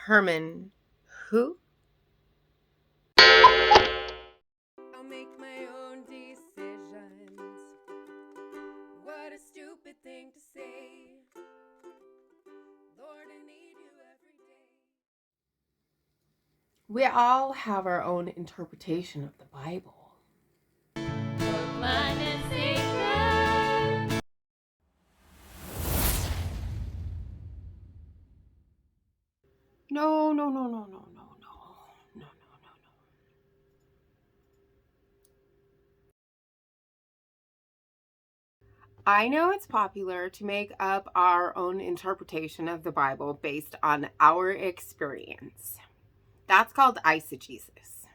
Herman who? I'll make my own decisions. What a stupid thing to say. Lord, I need you every day. We all have our own interpretation of the Bible. No. I know it's popular to make up our own interpretation of the Bible based on our experience. That's called eisegesis.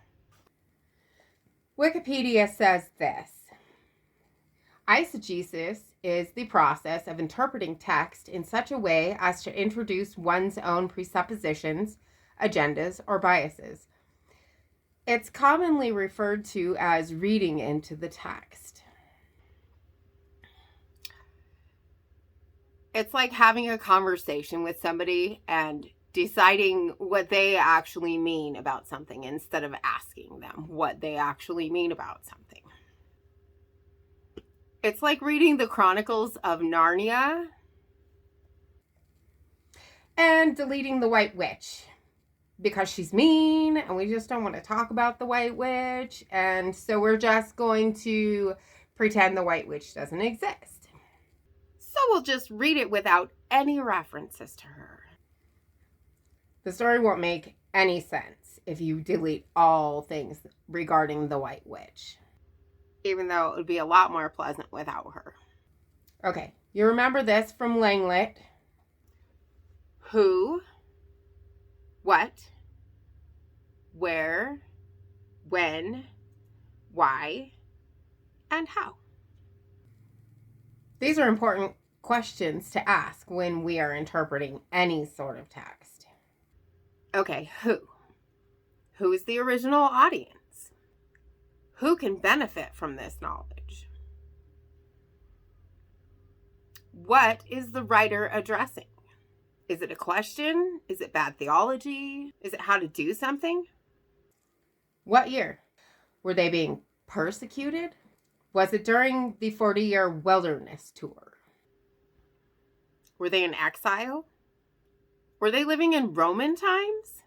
Wikipedia says this. Eisegesis is the process of interpreting text in such a way as to introduce one's own presuppositions, agendas, or biases. It's commonly referred to as reading into the text. It's like having a conversation with somebody and deciding what they actually mean about something instead of asking them what they actually mean about something. It's like reading the Chronicles of Narnia and deleting the White Witch because she's mean and we just don't want to talk about the White Witch, and so we're just going to pretend the White Witch doesn't exist. So we'll just read it without any references to her. The story won't make any sense if you delete all things regarding the White Witch, even though it would be a lot more pleasant without her. Okay, you remember this from Langlet. Who, what, where, when, why, and how. These are important questions to ask when we are interpreting any sort of text. Okay, who? Who is the original audience? Who can benefit from this knowledge? What is the writer addressing? Is it a question? Is it bad theology? Is it how to do something? What year? Were they being persecuted? Was it during the 40-year wilderness tour? Were they in exile? Were they living in Roman times?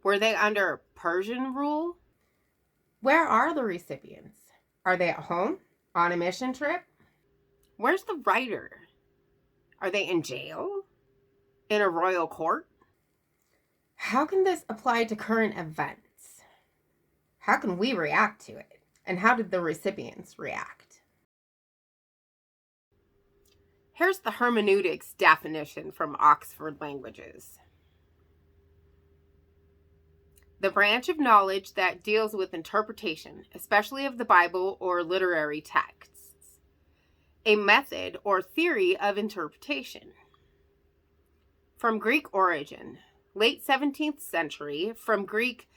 Were they under Persian rule? Where are the recipients? Are they at home? On a mission trip? Where's the writer? Are they in jail? In a royal court? How can this apply to current events? How can we react to it? And how did the recipients react? Here's the hermeneutics definition from Oxford Languages. The branch of knowledge that deals with interpretation, especially of the Bible or literary texts. A method or theory of interpretation. From Greek origin, late 17th century, from Greek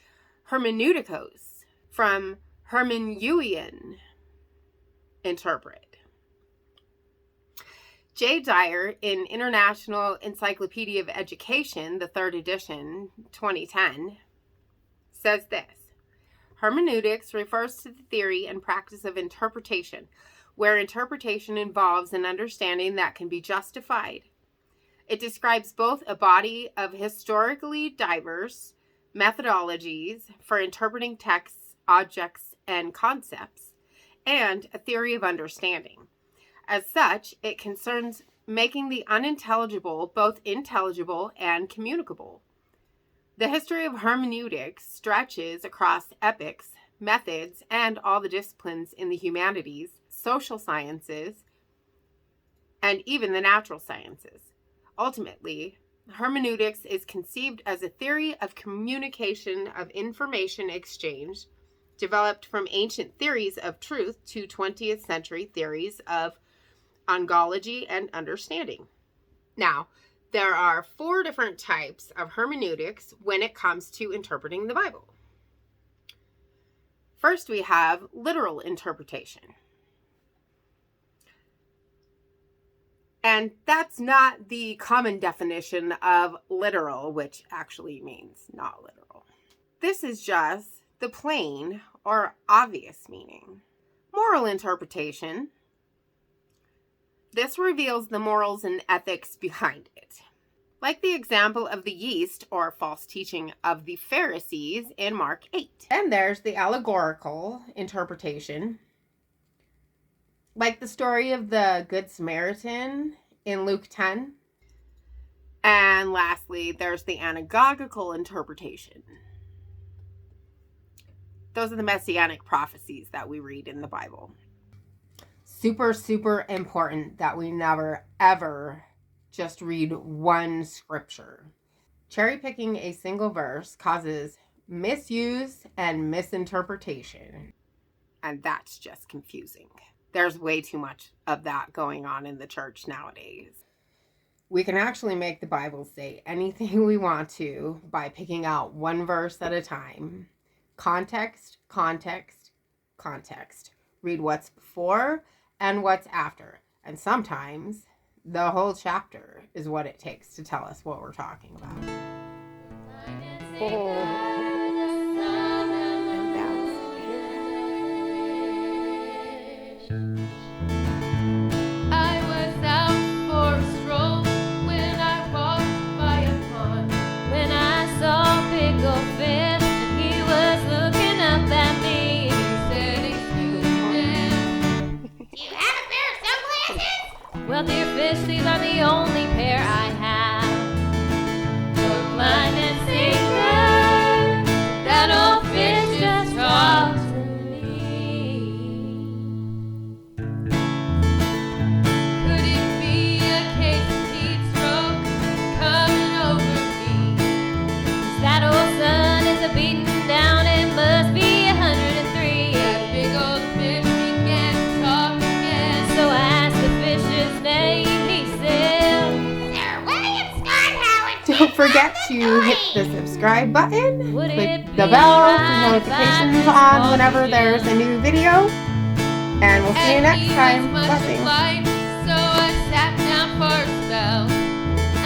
hermeneutikos, from hermeneuion, interpret. J. Dyer in International Encyclopedia of Education, the 3rd edition, 2010, says this. Hermeneutics refers to the theory and practice of interpretation, where interpretation involves an understanding that can be justified. It describes both a body of historically diverse methodologies for interpreting texts, objects, and concepts, and a theory of understanding. As such, it concerns making the unintelligible both intelligible and communicable. The history of hermeneutics stretches across epochs, methods, and all the disciplines in the humanities, social sciences, and even the natural sciences. Ultimately, hermeneutics is conceived as a theory of communication of information exchange, developed from ancient theories of truth to 20th century theories of ongology and understanding. Now, there are 4 different types of hermeneutics when it comes to interpreting the Bible. First, we have literal interpretation. And that's not the common definition of literal, which actually means not literal. This is just the plain or obvious meaning. Moral interpretation. This reveals the morals and ethics behind it. Like the example of the yeast or false teaching of the Pharisees in Mark 8. And there's the allegorical interpretation. Like the story of the Good Samaritan in Luke 10. And lastly, there's the anagogical interpretation. Those are the messianic prophecies that we read in the Bible. Super, super important that we never, ever just read one scripture. Cherry picking a single verse causes misuse and misinterpretation. And that's just confusing. There's way too much of that going on in the church nowadays. We can actually make the Bible say anything we want to by picking out one verse at a time. Context, context, context. Read what's before and what's after. And sometimes the whole chapter is what it takes to tell us what we're talking about. I was out for a stroll when I walked by a pond. When I saw a big old fish, and he was looking up at me. He said, "Excuse me, do you have a pair of sunglasses?" Well, dear fish, these are the only pair I have. You're blind and sinker, that old fish just talks to me. Could it be a case of heat stroke coming over me? 'Cause that old sun is a beating down, it must be 103. That big old fish began to talk again. So I asked the fish's name, he said, "Sir William Scott Howard." Don't forget to hit the subscribe button, Would click it the be bell for alright if I notifications just on called whenever you there's a Jim? new video. And we'll see you And next he was time. much Blessings. obliged, so I sat down for a spell.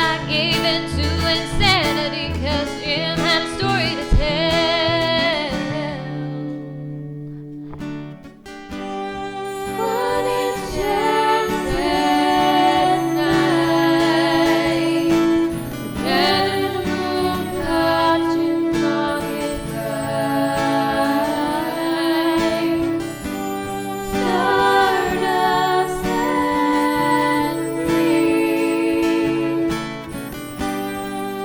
I gave in to insanity 'cause Jim had a story to tell. One enchanted night, and the moon caught Jim on his right. Stardust and free.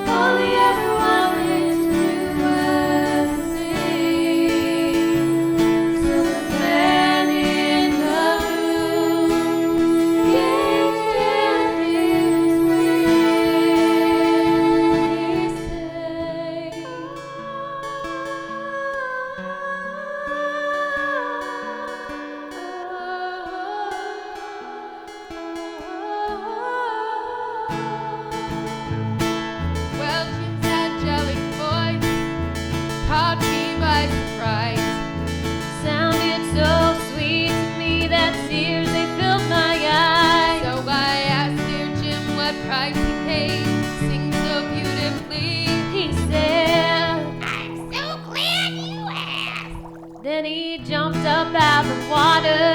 All he ever wanted to do was sing. So the man in the room gave Jim his wings. He Well, Jim's angelic voice caught me by surprise. Sounded so sweet to me that tears they filled my eyes. So I asked dear Jim what price he paid to sing so beautifully. He said, "I'm so glad you asked." Then he jumped up out of the water